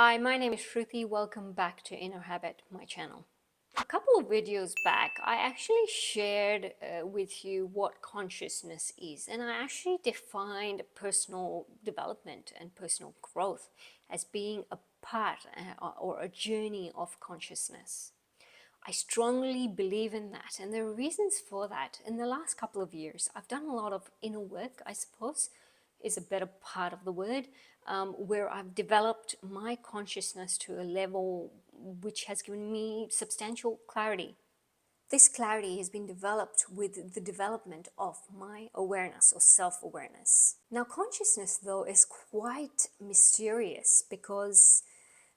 Hi, my name is Shruti. Welcome back to Innerhabit, my channel. A couple of videos back, I actually shared with you what consciousness is, and I actually defined personal development and personal growth as being a part or a journey of consciousness. I strongly believe in that, and there are reasons for that. In the last couple of years, I've done a lot of inner work, I suppose, is a better part of the word, where I've developed my consciousness to a level which has given me substantial clarity. This clarity has been developed with the development of my awareness or self-awareness. Now, consciousness, though, is quite mysterious because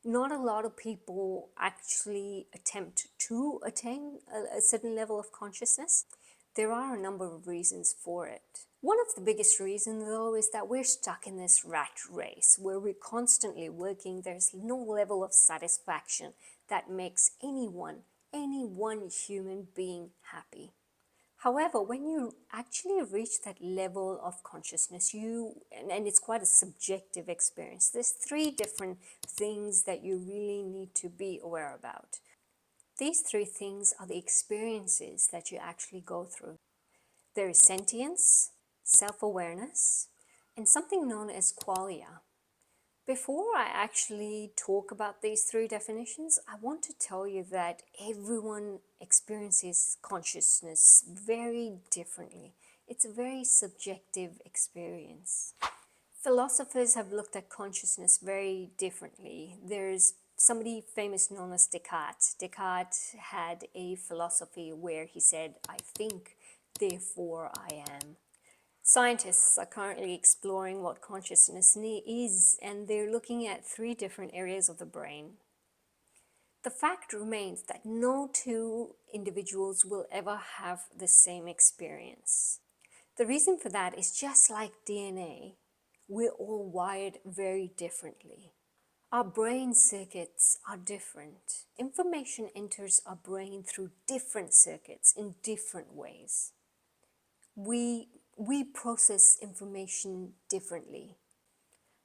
not a lot of people actually attempt to attain a certain level of consciousness. There are a number of reasons for it. One of the biggest reasons, though, is that we're stuck in this rat race where we're constantly working. There's no level of satisfaction that makes any one human being happy. However, when you actually reach that level of consciousness, and it's quite a subjective experience, there's three different things that you really need to be aware about. These three things are the experiences that you actually go through. There is sentience, self-awareness, and something known as qualia. Before I actually talk about these three definitions, I want to tell you that everyone experiences consciousness very differently. It's a very subjective experience. Philosophers have looked at consciousness very differently. There's somebody famous known as Descartes. Descartes had a philosophy where he said, "I think, therefore I am." Scientists are currently exploring what consciousness is, and they're looking at three different areas of the brain. The fact remains that no two individuals will ever have the same experience. The reason for that is just like DNA, we're all wired very differently. Our brain circuits are different. Information enters our brain through different circuits in different ways. We process information differently.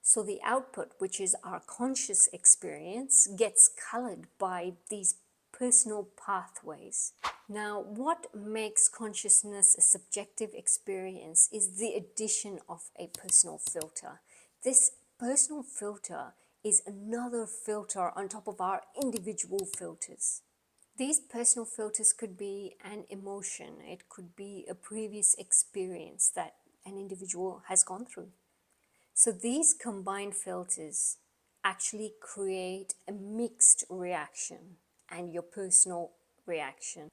So the output, which is our conscious experience, gets colored by these personal pathways. Now, what makes consciousness a subjective experience is the addition of a personal filter. This personal filter is another filter on top of our individual filters. These personal filters could be an emotion, it could be a previous experience that an individual has gone through. So these combined filters actually create a mixed reaction and your personal reaction.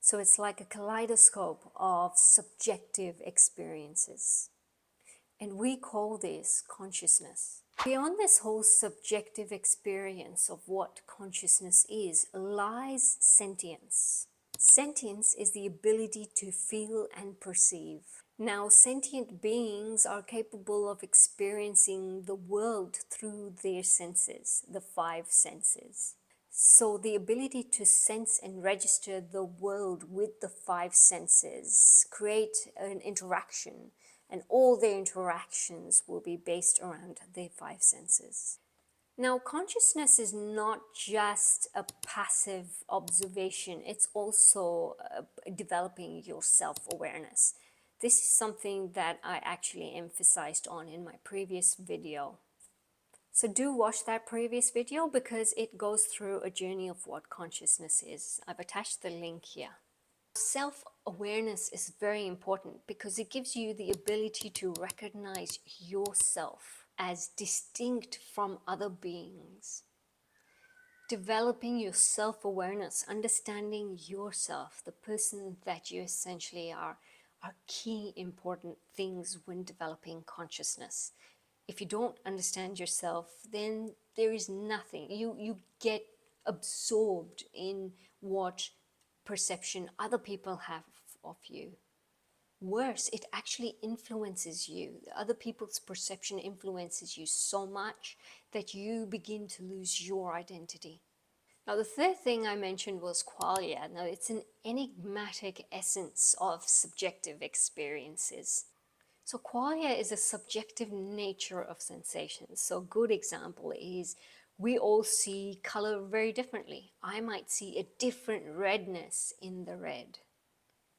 So it's like a kaleidoscope of subjective experiences. And we call this consciousness. Beyond this whole subjective experience of what consciousness is, lies sentience. Sentience is the ability to feel and perceive. Now, sentient beings are capable of experiencing the world through their senses, the five senses. So the ability to sense and register the world with the five senses create an interaction, and all their interactions will be based around the five senses. Now, consciousness is not just a passive observation, it's also developing your self-awareness. This is something that I actually emphasized on in my previous video. So do watch that previous video because it goes through a journey of what consciousness is. I've attached the link here. Self-awareness is very important because it gives you the ability to recognize yourself as distinct from other beings. Developing your self-awareness, understanding yourself, the person that you essentially are key important things when developing consciousness. If you don't understand yourself, then there is nothing. You get absorbed in what perception other people have of you. Worse, it actually influences you. Other people's perception influences you so much that you begin to lose your identity. Now, the third thing I mentioned was qualia. Now, it's an enigmatic essence of subjective experiences. So qualia is a subjective nature of sensations. So a good example is We all see color very differently. I might see a different redness in the red,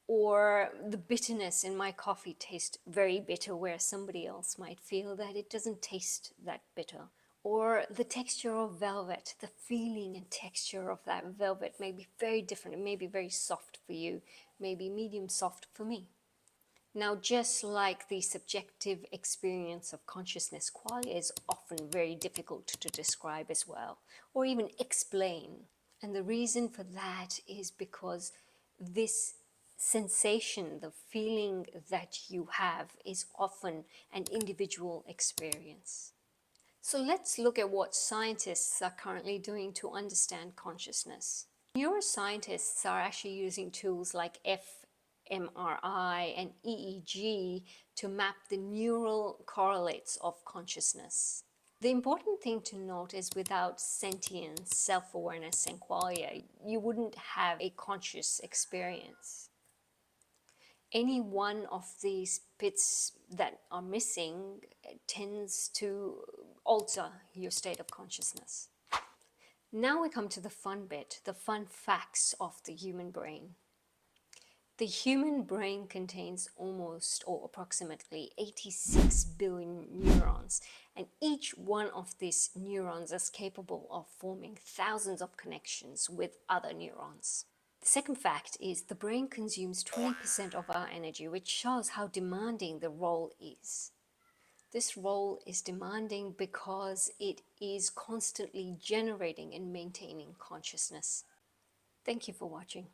or the bitterness in my coffee tastes very bitter, where somebody else might feel that it doesn't taste that bitter. Or the texture of velvet, the feeling and texture of that velvet may be very different. It may be very soft for you, maybe medium soft for me. Now, just like the subjective experience of consciousness, qualia is often very difficult to describe as well, or even explain. And the reason for that is because this sensation, the feeling that you have, is often an individual experience. So let's look at what scientists are currently doing to understand consciousness. Neuroscientists are actually using tools like fMRI and EEG to map the neural correlates of consciousness. The important thing to note is without sentience, self-awareness, and qualia, you wouldn't have a conscious experience. Any one of these bits that are missing tends to alter your state of consciousness. Now we come to the fun bit, the fun facts of the human brain. The human brain contains almost or approximately 86 billion neurons, and each one of these neurons is capable of forming thousands of connections with other neurons. The second fact is the brain consumes 20% of our energy, which shows how demanding the role is. This role is demanding because it is constantly generating and maintaining consciousness. Thank you for watching.